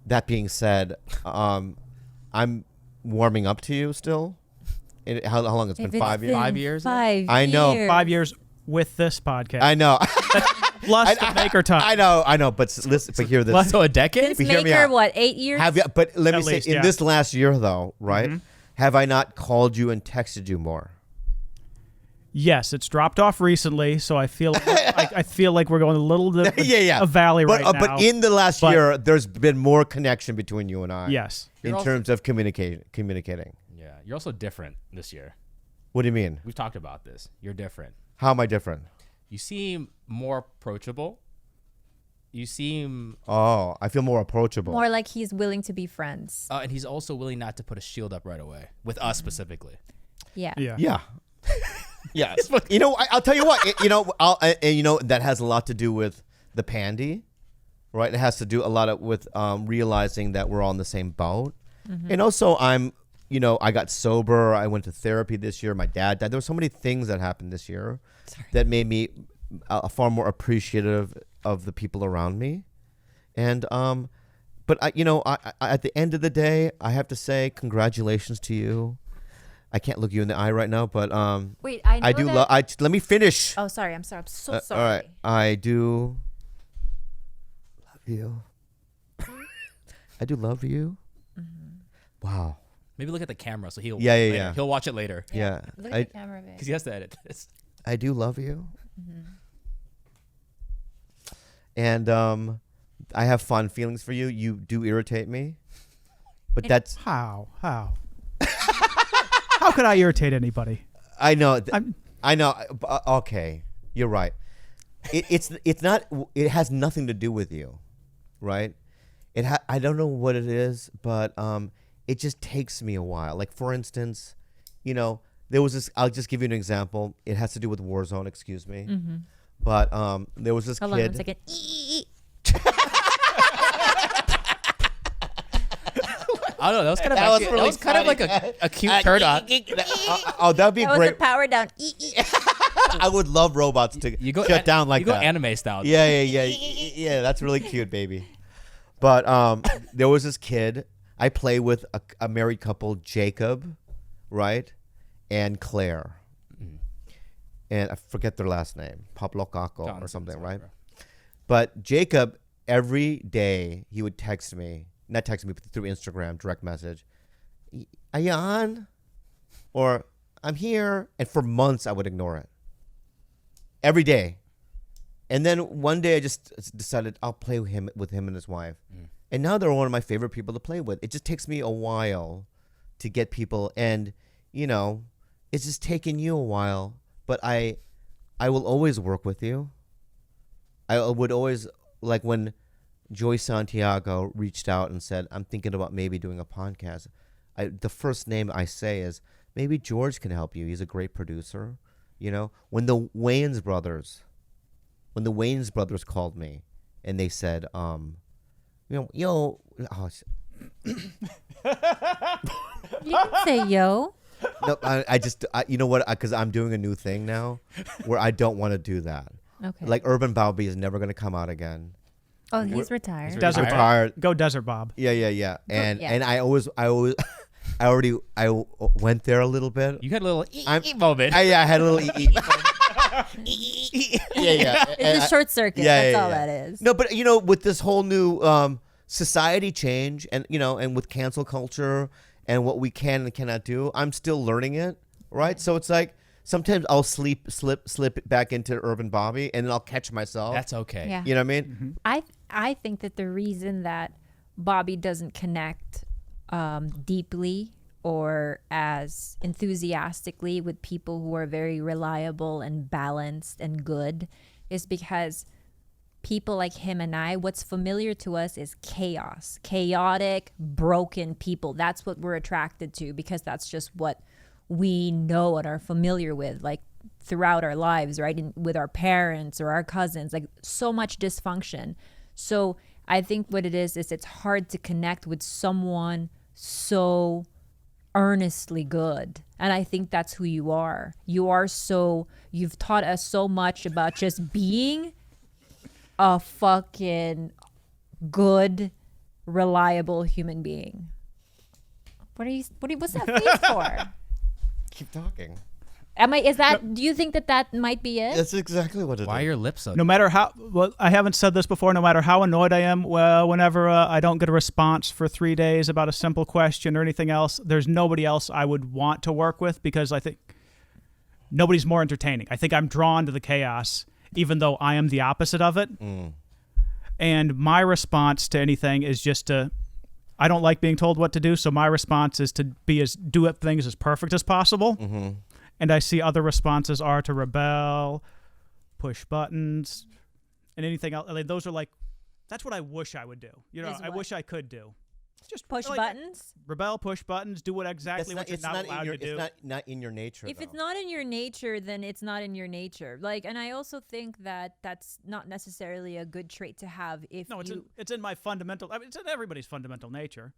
that being said, I'm warming up to you still. How long it's been? 5 years. 5 years. I know. 5 years with this podcast. I know. Plus the maker time. I know. But listen, but hear this. So a decade? Since Hear me Maker, out. what, 8 years? Have you? But let me At say, least, in yeah. this last year though, right? Have I not called you and texted you more? Yes, it's dropped off recently, so I feel I feel like we're going a little bit Yeah. a valley But right now. but in the last year, there's been more connection between you and I. yes. In terms of communicating. Yeah. You're also different this year. What do you mean? We've talked about this. You're different. How am I different? You seem more approachable. You seem... Oh, I feel more approachable. More like he's willing to be friends. and he's also willing not to put a shield up right away. With us specifically. Yeah. Yeah. Yeah. Yeah. You know, I'll tell you what. That has a lot to do with the pandy, right? It has to do a lot with realizing that we're all in the same boat. And also, I got sober. I went to therapy this year. My dad died. There were so many things that happened this year that made me far more appreciative of the people around me. And but I at the end of the day, I have to say congratulations to you. I can't look you in the eye right now, but Wait, I know I do that- love. Let me finish. Oh, sorry. I'm sorry. I'm so sorry. All right, I do love you. I do love you. Wow. Maybe look at the camera so he'll... Yeah. later. He'll watch it later. Yeah. Look at the camera, babe. Because he has to edit this. I do love you. And I have fond feelings for you. You do irritate me, but that's How? How could I irritate anybody? I know. I'm- I know. Okay, you're right. It's not. It has nothing to do with you, right? I don't know what it is, but it just takes me a while. Like for instance, there was this. I'll just give you an example. It has to do with Warzone. Excuse me. But there was this Hold on kid. 1 second. I don't know. That was kind of like a cute turn on. Oh, that'd be That was great. the power down. I would love robots to shut down like you go that. anime style. Yeah. That's really cute, baby. But there was this kid. I play with a married couple, Jacob, right, and Claire, and I forget their last name, Pablo Caco or something, right? But Jacob, every day he would text me, not text me, but through Instagram, direct message, "Are you on?" Or "I'm here," and for months I would ignore it. Every day. And then one day I just decided I'll play with him and his wife. And now they're one of my favorite people to play with. It just takes me a while to get people, and it's just taken you a while, but I will always work with you. I would always, like when Joy Santiago reached out and said, "I'm thinking about maybe doing a podcast." The first name I say is, maybe George can help you. He's a great producer. When the Wayans brothers called me and they said, You didn't say yo. no, I just, you know what? Because I'm doing a new thing now where I don't want to do that. Okay. Like Urban Balby is never going to come out again. Oh, he's retired. Desert Retired. Bob. Go Desert Bob. Yeah. And yeah. and I went there a little bit. You had a little moment. I had a little yeah. It's a short circuit. That's all that is. No, but with this whole new society change, and and with cancel culture and what we can and cannot do, I'm still learning it, right? So it's like sometimes I'll slip back into Urban Bobby, and then I'll catch myself. That's okay. Yeah. You know what I mean? I think that the reason that Bobby doesn't connect deeply or as enthusiastically with people who are very reliable and balanced and good is because people like him and I, what's familiar to us is chaos, chaotic, broken people. That's what we're attracted to because that's just what we know and are familiar with, like throughout our lives, right? With our parents or our cousins, like so much dysfunction. So I think what it is it's hard to connect with someone so earnestly good. And I think that's who you are. You've taught us so much about just being a fucking good, reliable human being. What's that face for? Keep talking. Do you think that might be it? That's exactly what it is. Why are your lips so? No matter how, well, I haven't said this before, no matter how annoyed I am, well, whenever I don't get a response for 3 days about a simple question or anything else, there's nobody else I would want to work with because I think nobody's more entertaining. I think I'm drawn to the chaos, even though I am the opposite of it. And my response to anything is just I don't like being told what to do, so my response is to do things as perfect as possible. And I see other responses are to rebel, push buttons, and anything else. I mean, those are like, that's what I wish I would do. You know, I wish I could do. Just push buttons? Rebel, push buttons, do what you're not allowed to do. It's not in your nature. If it's not in your nature, then it's not in your nature. Like, and I also think that that's not necessarily a good trait to have. It's in my fundamental. I mean, it's in everybody's fundamental nature.